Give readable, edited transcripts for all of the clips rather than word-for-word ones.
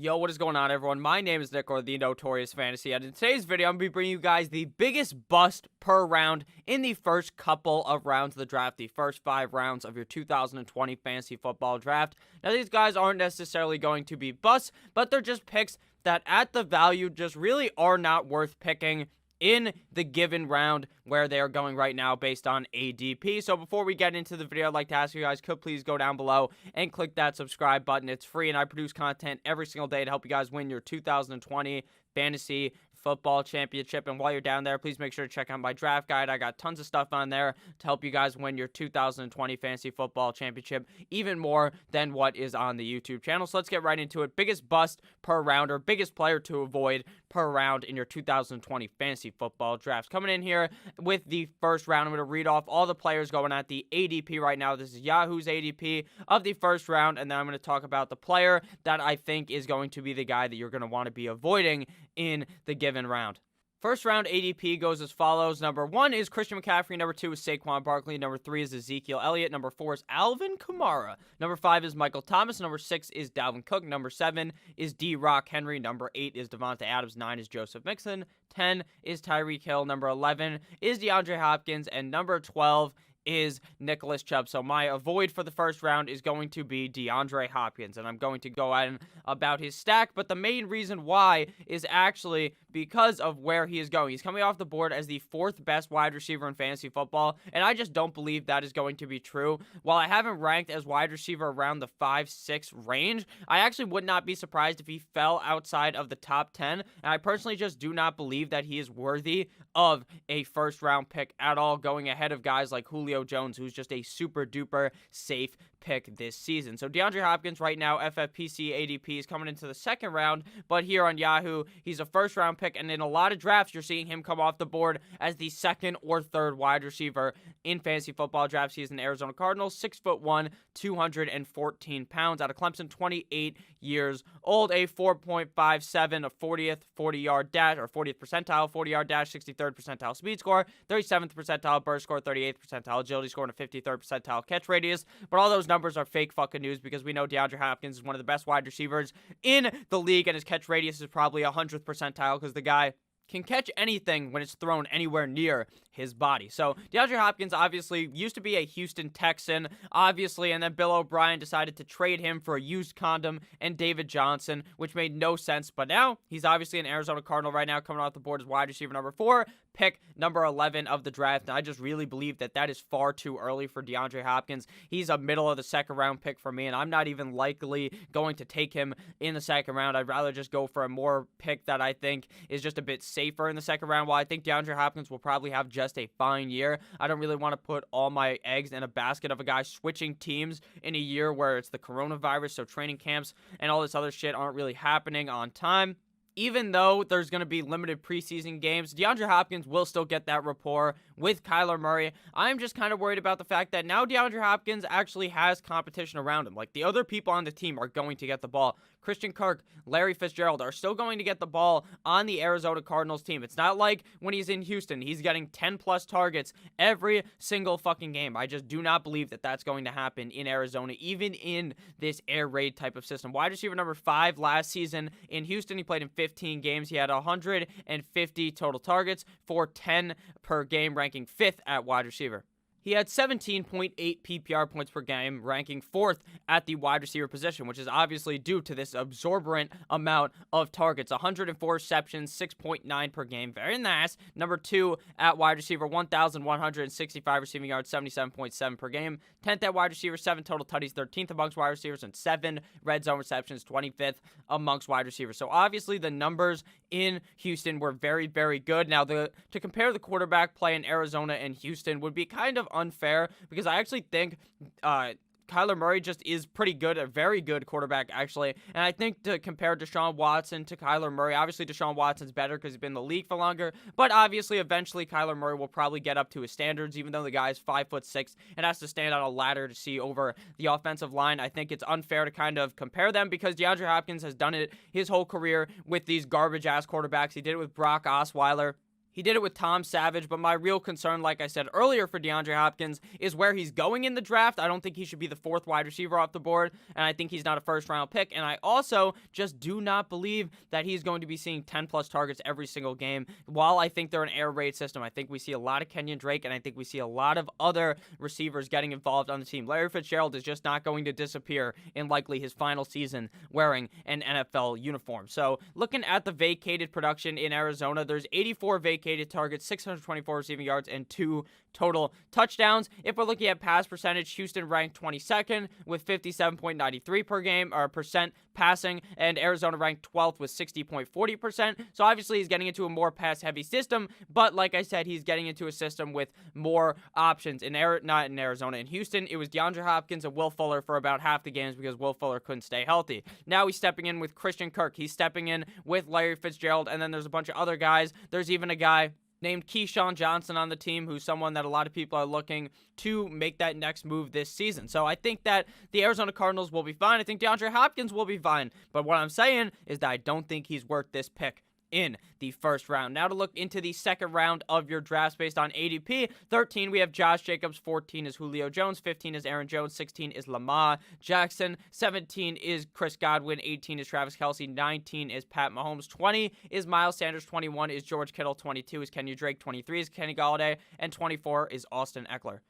Yo, what is going on, everyone? My name is Nick, or the Notorious Fantasy, and in today's video, I'm going to be bringing you guys the biggest bust per round in the first couple of rounds of the draft, the first 5 rounds of your 2020 fantasy football draft. Now, these guys aren't necessarily going to be busts, but they're just picks that at the value just really are not worth picking in the given round where they are going right now based on ADP. So before we get into the video, I'd like to ask you guys, could please go down below and click that subscribe button. It's free, and I produce content every single day to help you guys win your 2020 fantasy football championship. And while you're down there, please make sure to check out my draft guide. I got tons of stuff on there to help you guys win your 2020 fantasy football championship, even more than what is on the YouTube channel. So let's get right into it. Biggest bust per round, or biggest player to avoid per round in your 2020 fantasy football drafts. Coming in here with the first round, I'm going to read off all the players going at the ADP right now. This is Yahoo's ADP of the first round, and then I'm going to talk about the player that I think is going to be the guy that you're going to want to be avoiding in the given round. First round ADP goes as follows. Number 1 is Christian McCaffrey. Number 2 is Saquon Barkley. Number 3 is Ezekiel Elliott. Number 4 is Alvin Kamara. Number 5 is Michael Thomas. Number 6 is Dalvin Cook. Number 7 is D-Rock Henry. Number 8 is Devante Adams. 9 is Joseph Mixon. 10 is Tyreek Hill. Number 11 is DeAndre Hopkins. And number 12 is Nicholas Chubb. So my avoid for the first round is going to be DeAndre Hopkins, and I'm going to go on about his stack, but the main reason why is actually because of where he is going. He's coming off the board as the 4th best wide receiver in fantasy football, and I just don't believe that is going to be true. While I haven't ranked as wide receiver around the 5-6 range, I actually would not be surprised if he fell outside of the top 10, and I personally just do not believe that he is worthy of a first round pick at all, going ahead of guys like Julio Jones, who's just a super duper safe pick this season. So DeAndre Hopkins right now, FFPC ADP is coming into the second round, but here on Yahoo, he's a first round pick, and in a lot of drafts, you're seeing him come off the board as the 2nd or 3rd wide receiver in fantasy football drafts. He's an Arizona Cardinal, 6'1", 214 pounds, out of Clemson, 28 years old, a 4.57, a 40th 40-yard dash, or 40th percentile 40-yard dash, 63rd percentile speed score, 37th percentile burst score, 38th percentile agility score, and a 53rd percentile catch radius. But all those numbers are fake fucking news, because we know DeAndre Hopkins is one of the best wide receivers in the league, and his catch radius is probably 100th percentile, because the guy can catch anything when it's thrown anywhere near his body. So DeAndre Hopkins obviously used to be a Houston Texan, obviously, and then Bill O'Brien decided to trade him for a used condom and David Johnson, which made no sense. But now he's obviously an Arizona Cardinal right now, coming off the board as wide receiver number 4, pick number 11 of the draft. And I just really believe that that is far too early for DeAndre Hopkins. He's a middle of the second round pick for me, and I'm not even likely going to take him in the second round. I'd rather just go for a more pick that I think is just a bit safer in the second round. While I think DeAndre Hopkins will probably have just a fine year, I don't really want to put all my eggs in a basket of a guy switching teams in a year where it's the coronavirus, so training camps and all this other shit aren't really happening on time. Even though there's going to be limited preseason games, DeAndre Hopkins will still get that rapport with Kyler Murray. I'm just kind of worried about the fact that now DeAndre Hopkins actually has competition around him. Like, the other people on the team are going to get the ball. Christian Kirk, Larry Fitzgerald are still going to get the ball on the Arizona Cardinals team. It's not like when he's in Houston, he's getting 10-plus targets every single fucking game. I just do not believe that that's going to happen in Arizona, even in this air raid type of system. Wide receiver number 5 last season in Houston, he played in 15 games. He had 150 total targets for 10 per game, ranking 5th at wide receiver. He had 17.8 PPR points per game, ranking 4th at the wide receiver position, which is obviously due to this absorbent amount of targets. 104 receptions, 6.9 per game. Very nice. Number 2 at wide receiver, 1,165 receiving yards, 77.7 per game. 10th at wide receiver, 7 total tutties, 13th amongst wide receivers, and 7 red zone receptions, 25th amongst wide receivers. So obviously the numbers in Houston were very, very good. Now, to compare the quarterback play in Arizona and Houston would be kind of unfair, because I actually think Kyler Murray just is pretty good, a very good quarterback, actually. And I think to compare Deshaun Watson to Kyler Murray, obviously Deshaun Watson's better because he's been in the league for longer, but obviously eventually Kyler Murray will probably get up to his standards, even though the guy's 5'6" and has to stand on a ladder to see over the offensive line. I think it's unfair to kind of compare them, because DeAndre Hopkins has done it his whole career with these garbage-ass quarterbacks. He did it with Brock Osweiler. He did it with Tom Savage, but my real concern, like I said earlier for DeAndre Hopkins, is where he's going in the draft. I don't think he should be the 4th wide receiver off the board, and I think he's not a first-round pick. And I also just do not believe that he's going to be seeing 10-plus targets every single game. While I think they're an air raid system, I think we see a lot of Kenyon Drake, and I think we see a lot of other receivers getting involved on the team. Larry Fitzgerald is just not going to disappear in likely his final season wearing an NFL uniform. So looking at the vacated production in Arizona, there's 84 vacated targets, 624 receiving yards, and 2 total touchdowns. If we're looking at pass percentage, Houston ranked 22nd with 57.93 per game or percent passing, and Arizona ranked 12th with 60.40%. So obviously he's getting into a more pass-heavy system, but like I said, he's getting into a system with more options. Not in Arizona. In Houston, it was DeAndre Hopkins and Will Fuller for about half the games because Will Fuller couldn't stay healthy. Now he's stepping in with Christian Kirk. He's stepping in with Larry Fitzgerald, and then there's a bunch of other guys. There's even a guy named Keyshawn Johnson on the team, who's someone that a lot of people are looking to make that next move this season. So I think that the Arizona Cardinals will be fine. I think DeAndre Hopkins will be fine. But what I'm saying is that I don't think he's worth this pick in the first round. Now to look into the second round of your drafts based on ADP. 13, we have Josh Jacobs. 14 is Julio Jones. 15 is Aaron Jones. 16 is Lamar Jackson. 17 is Chris Godwin. 18 is Travis Kelce. 19 is Pat Mahomes. 20 is Miles Sanders. 21 is George Kittle. 22 is Kenyon Drake. 23 is Kenny Golladay. And 24 is Austin Eckler.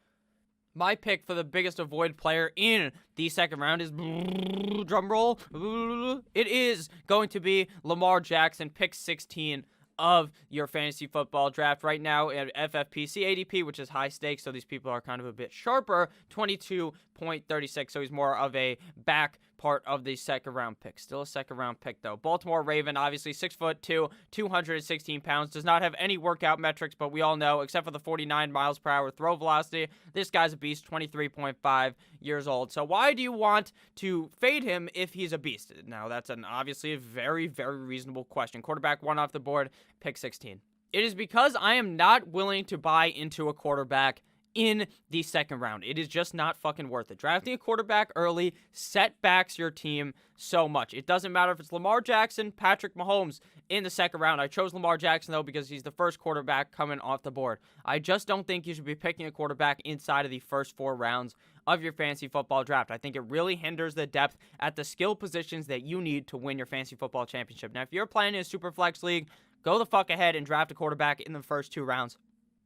My pick for the biggest avoid player in the second round is, drum roll, it is going to be Lamar Jackson, pick 16 of your fantasy football draft. Right now at FFPC ADP, which is high stakes, so these people are kind of a bit sharper, 22.36, so he's more of a back part of the second round pick. Still a second round pick though. Baltimore Raven, obviously 6'2", 216 pounds, does not have any workout metrics, but we all know, except for the 49 miles per hour throw velocity, this guy's a beast, 23.5 years old. So why do you want to fade him if he's a beast? Now that's obviously a very, very reasonable question. Quarterback 1 off the board, pick 16. It is because I am not willing to buy into a quarterback in the second round. It is just not fucking worth it. Drafting a quarterback early setbacks your team so much. It doesn't matter if it's Lamar Jackson, Patrick Mahomes in the second round. I chose Lamar Jackson, though, because he's the first quarterback coming off the board. I just don't think you should be picking a quarterback inside of the first 4 rounds of your fantasy football draft. I think it really hinders the depth at the skill positions that you need to win your fantasy football championship. Now, if you're playing in a super flex league, go the fuck ahead and draft a quarterback in the first 2 rounds.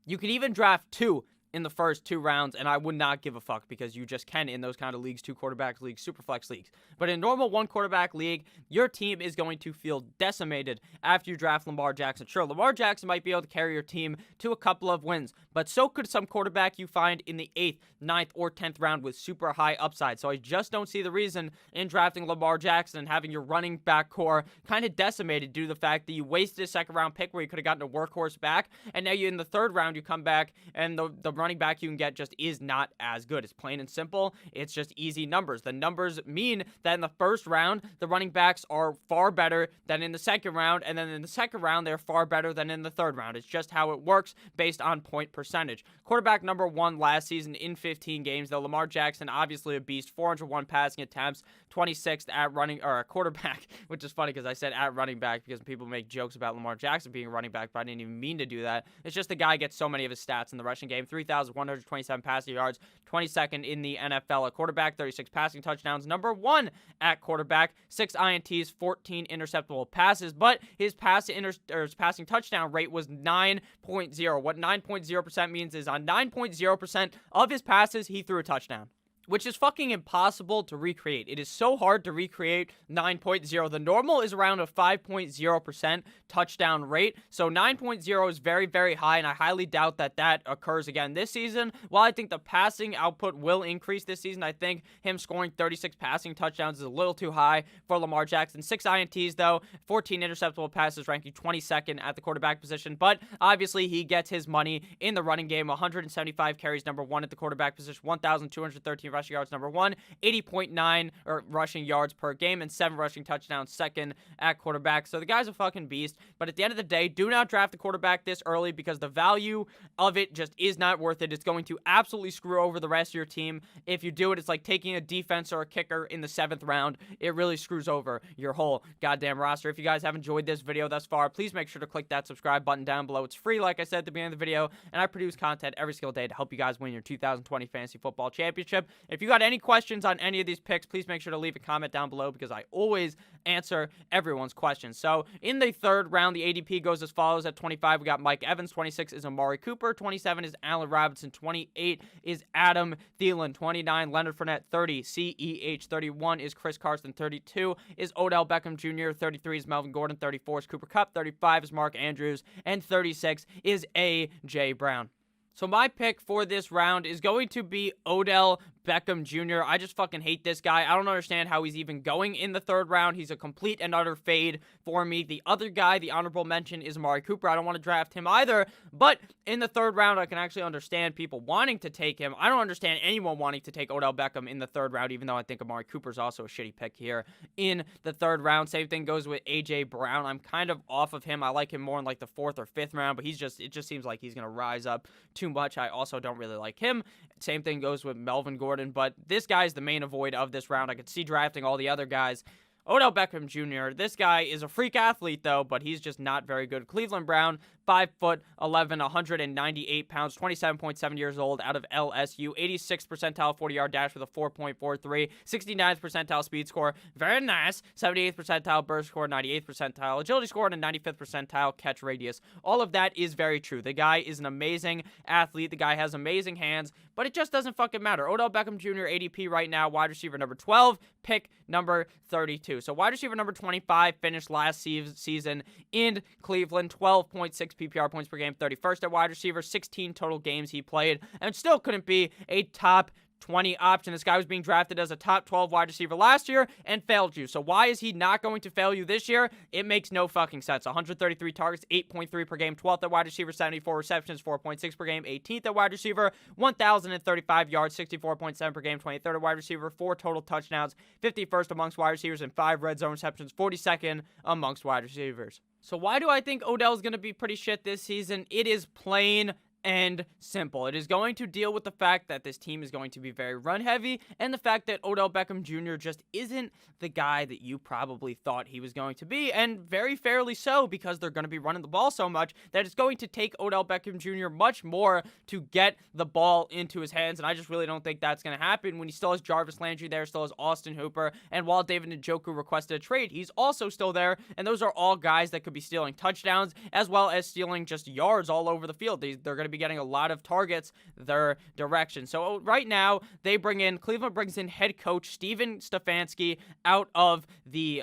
You can even draft 2 in the first 2 rounds, and I would not give a fuck because you just can in those kind of leagues, 2 quarterback leagues, super flex leagues. But in normal 1 quarterback league, your team is going to feel decimated after you draft Lamar Jackson. Sure, Lamar Jackson might be able to carry your team to a couple of wins, but so could some quarterback you find in the 8th, 9th, or 10th round with super high upside. So I just don't see the reason in drafting Lamar Jackson and having your running back core kind of decimated due to the fact that you wasted a second round pick where you could have gotten a workhorse back, and now you in the 3rd round you come back and the running back you can get just is not as good. It's plain and simple. It's just easy numbers. The numbers mean that in the first round, the running backs are far better than in the second round, and then in the second round, they're far better than in the 3rd round. It's just how it works based on point percentage. Quarterback number 1 last season in 15 games, though. Lamar Jackson, obviously a beast, 401 passing attempts, 26th at running, or a quarterback, which is funny because I said at running back because people make jokes about Lamar Jackson being a running back, but I didn't even mean to do that. It's just the guy gets so many of his stats in the rushing game. 3,127 passing yards, 22nd in the NFL at quarterback, 36 passing touchdowns, number 1 at quarterback, 6 INTs, 14 interceptable passes, but his passing touchdown rate was 9.0. What 9.0% means is on 9.0% of his passes, he threw a touchdown, which is fucking impossible to recreate. It is so hard to recreate 9.0. The normal is around a 5.0% touchdown rate, so 9.0 is very, very high, and I highly doubt that that occurs again this season. While I think the passing output will increase this season, I think him scoring 36 passing touchdowns is a little too high for Lamar Jackson. 6 INTs, though, 14 interceptable passes, ranking 22nd at the quarterback position, but obviously he gets his money in the running game. 175 carries, number 1 at the quarterback position, 1,213 rushing yards number 1, 80.9 or rushing yards per game, and 7 rushing touchdowns second at quarterback. So the guy's a fucking beast. But at the end of the day, do not draft a quarterback this early because the value of it just is not worth it. It's going to absolutely screw over the rest of your team. If you do it, it's like taking a defense or a kicker in the 7th round. It really screws over your whole goddamn roster. If you guys have enjoyed this video thus far, please make sure to click that subscribe button down below. It's free, like I said at the beginning of the video, and I produce content every single day to help you guys win your 2020 Fantasy Football Championship. If you got any questions on any of these picks, please make sure to leave a comment down below because I always answer everyone's questions. So in the 3rd round, the ADP goes as follows. At 25, we got Mike Evans. 26 is Amari Cooper. 27 is Allen Robinson. 28 is Adam Thielen. 29, Leonard Fournette. 30, CEH. 31 is Chris Carson. 32 is Odell Beckham Jr. 33 is Melvin Gordon. 34 is Cooper Kupp. 35 is Mark Andrews. And 36 is A.J. Brown. So my pick for this round is going to be Odell Beckham Jr. I just fucking hate this guy. I don't understand how he's even going in the 3rd round. He's a complete and utter fade for me. The other guy, the honorable mention, is Amari Cooper. I don't want to draft him either. But in the 3rd round, I can actually understand people wanting to take him. I don't understand anyone wanting to take Odell Beckham in the 3rd round, even though I think Amari Cooper is also a shitty pick here in the 3rd round. Same thing goes with A.J. Brown. I'm kind of off of him. I like him more in like the 4th or 5th round, but it just seems like he's going to rise up too much. I also don't really like him. Same thing goes with Melvin Gordon, but this guy's the main avoid of this round. I could see drafting all the other guys. Odell Beckham Jr., this guy is a freak athlete, though, but he's just not very good. Cleveland Brown, 5'11", 198 pounds, 27.7 years old, out of LSU, 86th percentile 40-yard dash with a 4.43, 69th percentile speed score, very nice, 78th percentile burst score, 98th percentile agility score, and a 95th percentile catch radius. All of that is very true. The guy is an amazing athlete. The guy has amazing hands, but it just doesn't fucking matter. Odell Beckham Jr. ADP right now, wide receiver number 12, pick number 32. So wide receiver number 25 finished last season in Cleveland, 12.6 PPR points per game, 31st at wide receiver, 16 total games he played, and still couldn't be a top 20 option. This guy was being drafted as a top 12 wide receiver last year and failed you. So why is he not going to fail you this year? It makes no fucking sense. 133 targets, 8.3 per game, 12th at wide receiver, 74 receptions, 4.6 per game, 18th at wide receiver, 1,035 yards, 64.7 per game, 23rd at wide receiver, 4 total touchdowns, 51st amongst wide receivers, and 5 red zone receptions, 42nd amongst wide receivers. So why do I think Odell's going to be pretty shit this season? It is plain and simple. It is going to deal with the fact that this team is going to be very run heavy and the fact that Odell Beckham Jr. just isn't the guy that you probably thought he was going to be, and very fairly so, because they're going to be running the ball so much that it's going to take Odell Beckham Jr. much more to get the ball into his hands, and I just really don't think that's going to happen when he still has Jarvis Landry there, still has Austin Hooper, and while David Njoku requested a trade, he's also still there, and those are all guys that could be stealing touchdowns as well as stealing just yards all over the field. They're going to be getting a lot of targets their direction. So right now, Cleveland brings in head coach Steven Stefanski out of the,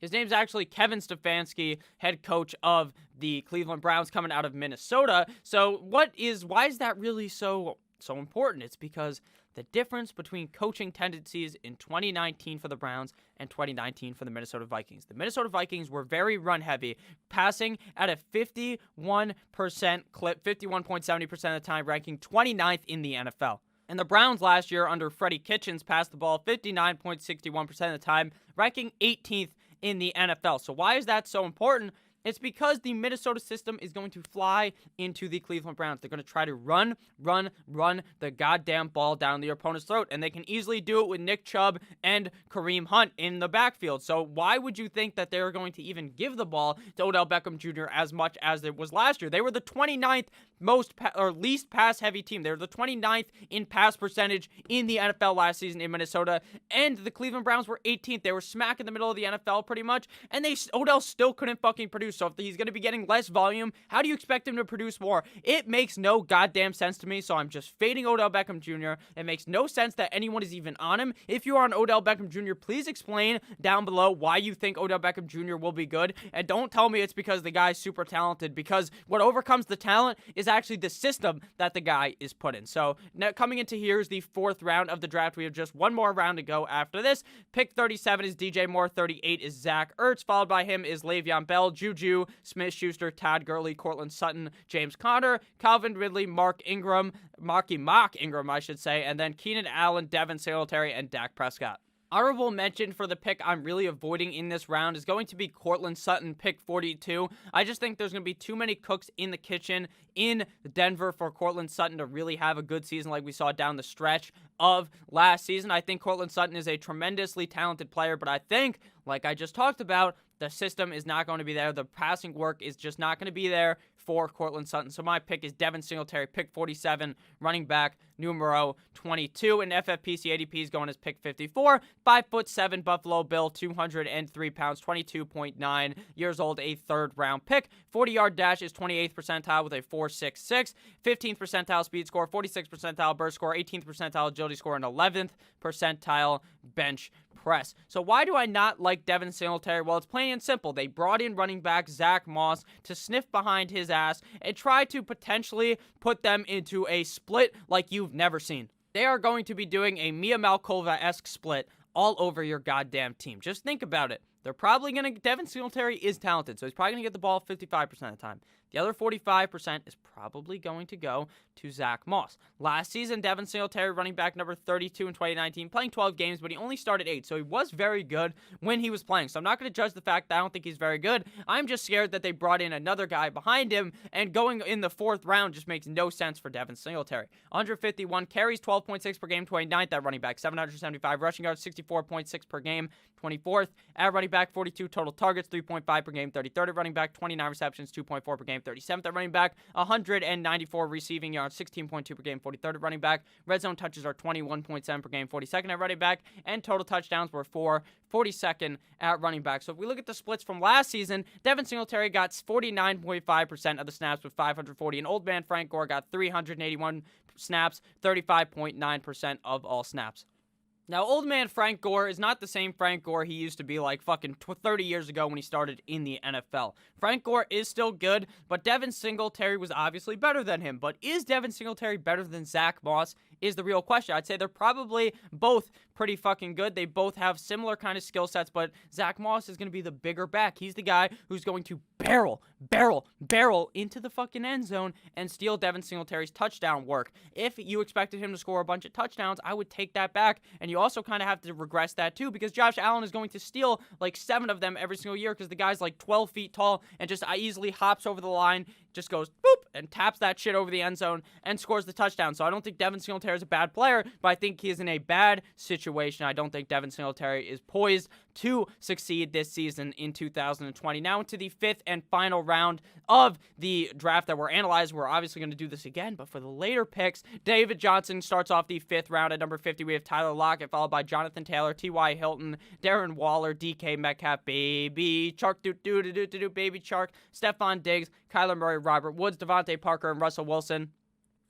his name's actually Kevin Stefanski, head coach of the Cleveland Browns, coming out of Minnesota. So why is that really so important? It's because the difference between coaching tendencies in 2019 for the Browns and 2019 for the Minnesota Vikings. The Minnesota Vikings were very run-heavy, passing at a 51% clip, 51.70% of the time, ranking 29th in the NFL. And the Browns last year under Freddie Kitchens passed the ball 59.61% of the time, ranking 18th in the NFL. So why is that so important? It's because the Minnesota system is going to fly into the Cleveland Browns. They're going to try to run the goddamn ball down their opponent's throat, and they can easily do it with Nick Chubb and Kareem Hunt in the backfield. So why would you think that they're going to even give the ball to Odell Beckham Jr. as much as it was last year? They were the 29th least pass-heavy team. They were the 29th in pass percentage in the NFL last season in Minnesota, and the Cleveland Browns were 18th. They were smack in the middle of the NFL pretty much, and Odell still couldn't fucking produce. So if he's going to be getting less volume, how do you expect him to produce more? It makes no goddamn sense to me, so I'm just fading Odell Beckham Jr. It makes no sense that anyone is even on him. If you are on Odell Beckham Jr., please explain down below why you think Odell Beckham Jr. will be good, and don't tell me it's because the guy's super talented, because what overcomes the talent is actually the system that the guy is put in. So now coming into here is the 4th round of the draft. We have just one more round to go after this. Pick 37 is DJ Moore, 38 is Zach Ertz, followed by him is Le'Veon Bell, Juju Juju, Smith-Schuster, Todd Gurley, Cortland Sutton, James Conner, Calvin Ridley, Mark Ingram, I should say, and then Keenan Allen, Devin Singletary, and Dak Prescott. Honorable mention for the pick I'm really avoiding in this round is going to be Cortland Sutton, pick 42. I just think there's going to be too many cooks in the kitchen in Denver for Cortland Sutton to really have a good season like we saw down the stretch of last season. I think Cortland Sutton is a tremendously talented player, but I think, like I just talked about, the system is not going to be there. The passing work is just not going to be there for Cortland Sutton. So my pick is Devin Singletary, pick 47, running back, numero 22. And FFPC ADP is going as pick 54. 5'7" Buffalo Bill, 203 pounds, 22.9 years old, a third-round pick. 40-yard dash is 28th percentile with a 4.66. 15th percentile speed score, 46th percentile burst score, 18th percentile agility score, and 11th percentile bench press. So why do I not like Devin Singletary? Well, it's plain and simple. They brought in running back Zach Moss to sniff behind his ass and try to potentially put them into a split like you've never seen. They are going to be doing a Mia Malkova-esque split all over your goddamn team. Just think about it. They're probably going to... Devin Singletary is talented, so he's probably going to get the ball 55% of the time. The other 45% is probably going to go to Zach Moss. Last season, Devin Singletary, running back number 32 in 2019, playing 12 games, but he only started 8, so he was very good when he was playing. So I'm not going to judge the fact that I don't think he's very good. I'm just scared that they brought in another guy behind him, and going in the 4th round just makes no sense for Devin Singletary. 151 carries, 12.6 per game, 29th at running back, 775 rushing yards, 64.6 per game, 24th at running back, 42 total targets, 3.5 per game, 33rd at running back, 29 receptions, 2.4 per game, 37th at running back, 194 receiving yards, 16.2 per game, 43rd at running back. Red zone touches are 21.7 per game, 42nd at running back, and total touchdowns were 4, 42nd at running back. So if we look at the splits from last season, Devin Singletary got 49.5% of the snaps with 540, and old man Frank Gore got 381 snaps, 35.9% of all snaps. Now, old man Frank Gore is not the same Frank Gore he used to be like fucking 30 years ago when he started in the NFL. Frank Gore is still good, but Devin Singletary was obviously better than him. But is Devin Singletary better than Zach Moss is the real question. I'd say they're probably both pretty fucking good. They both have similar kind of skill sets, but Zach Moss is going to be the bigger back. He's the guy who's going to barrel into the fucking end zone and steal Devin Singletary's touchdown work. If you expected him to score a bunch of touchdowns, I would take that back. And you also kind of have to regress that too, because Josh Allen is going to steal like 7 of them every single year because the guy's like 12 feet tall and just easily hops over the line, just goes boop and taps that shit over the end zone and scores the touchdown. So I don't think Devin Singletary is a bad player, but I think he is in a bad situation. I don't think Devin Singletary is poised to succeed this season in 2020. Now into the 5th and final round of the draft that we're analyzing. We're obviously going to do this again, but for the later picks, David Johnson starts off the 5th round. At number 50, we have Tyler Lockett, followed by Jonathan Taylor, T.Y. Hilton, Darren Waller, D.K. Metcalf, Baby Chark, Baby Chark, Stephon Diggs, Kyler Murray, Robert Woods, Devontae Parker, and Russell Wilson.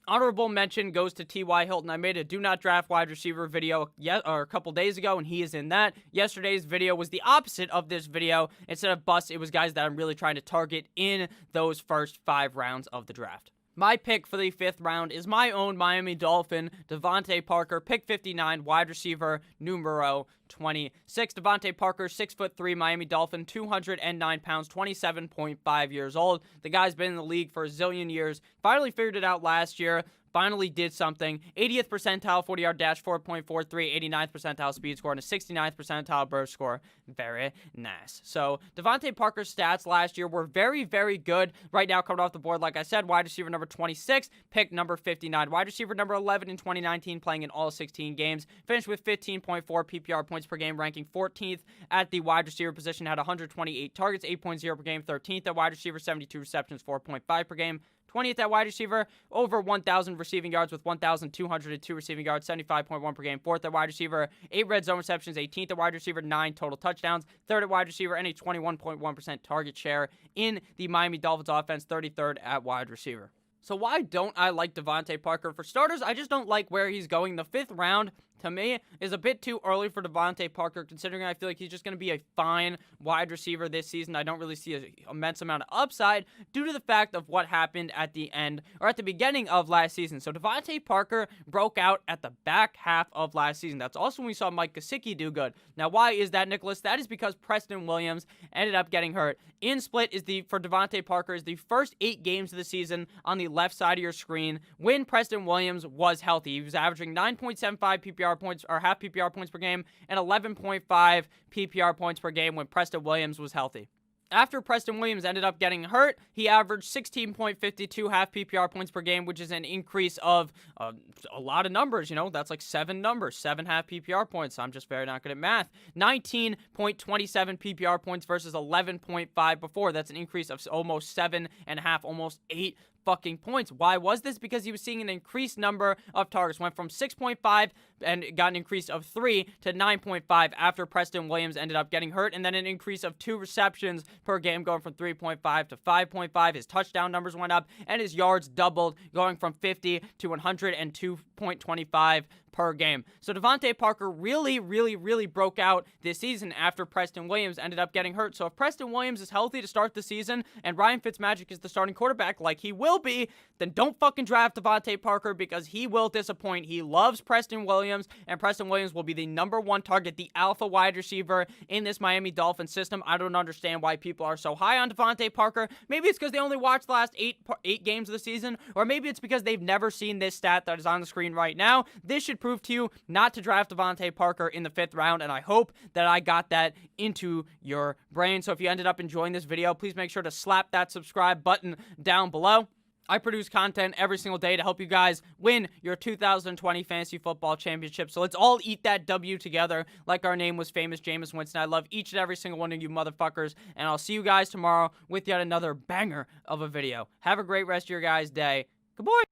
Honorable mention goes to T.Y. Hilton. I made a do not draft wide receiver video a couple days ago, and he is in that. Yesterday's video was the opposite of this video. Instead of busts, it was guys that I'm really trying to target in those first 5 rounds of the draft. My pick for the 5th round is my own Miami Dolphin, Devontae Parker, pick 59, wide receiver, numero 26. Devontae Parker, 6'3", Miami Dolphin, 209 pounds, 27.5 years old. The guy's been in the league for a zillion years. Finally figured it out last year. Finally did something. 80th percentile 40-yard dash, 4.43, 89th percentile speed score, and a 69th percentile burst score. Very nice. So Devontae Parker's stats last year were very, very good. Right now, coming off the board, like I said, wide receiver number 26, pick number 59. Wide receiver number 11 in 2019, playing in all 16 games. Finished with 15.4 PPR points per game, ranking 14th at the wide receiver position. Had 128 targets, 8.0 per game. 13th at wide receiver, 72 receptions, 4.5 per game. 20th at wide receiver, over 1,000 receiving yards with 1,202 receiving yards, 75.1 per game. 4th at wide receiver, 8 red zone receptions. 18th at wide receiver, 9 total touchdowns. 3rd at wide receiver, and a 21.1% target share in the Miami Dolphins offense. 33rd at wide receiver. So why don't I like Devontae Parker? For starters, I just don't like where he's going. The 5th round, to me, is a bit too early for Devante Parker, considering I feel like he's just going to be a fine wide receiver this season. I don't really see an immense amount of upside due to the fact of what happened at the end, or at the beginning of last season. So Devante Parker broke out at the back half of last season. That's also when we saw Mike Gesicki do good. Now, why is that, Nicholas? That is because Preston Williams ended up getting hurt. In split for Devante Parker is the first 8 games of the season on the left side of your screen when Preston Williams was healthy. He was averaging 9.75 PPR points, or half PPR points per game, and 11.5 PPR points per game when Preston Williams was healthy. After Preston Williams ended up getting hurt, he averaged 16.52 half PPR points per game, which is an increase of a lot of numbers. That's like 7 numbers, 7 half PPR points. I'm just very not good at math. 19.27 PPR points versus 11.5 before. That's an increase of almost 7.5, almost 8 fucking points. Why was this? Because he was seeing an increased number of targets. Went from 6.5 and got an increase of 3 to 9.5 after Preston Williams ended up getting hurt, and then an increase of 2 receptions per game, going from 3.5 to 5.5. His touchdown numbers went up, and his yards doubled, going from 50 to 102.25 per game. So Devante Parker really broke out this season after Preston Williams ended up getting hurt. So if Preston Williams is healthy to start the season and Ryan Fitzmagic is the starting quarterback like he will be, then don't fucking draft Devante Parker, because he will disappoint. He loves Preston Williams, and Preston Williams will be the #1 target, the alpha wide receiver in this Miami Dolphins system. I don't understand why people are so high on Devante Parker. Maybe it's because they only watched the last 8 games of the season, or maybe it's because they've never seen this stat that is on the screen right now. This should prove to you not to draft Devante Parker in the 5th round, and I hope that I got that into your brain. So if you ended up enjoying this video, please make sure to slap that subscribe button down below. I produce content every single day to help you guys win your 2020 Fantasy Football Championship. So let's all eat that W together like our name was famous, Jameis Winston. I love each and every single one of you motherfuckers, and I'll see you guys tomorrow with yet another banger of a video. Have a great rest of your guys' day. Good boy.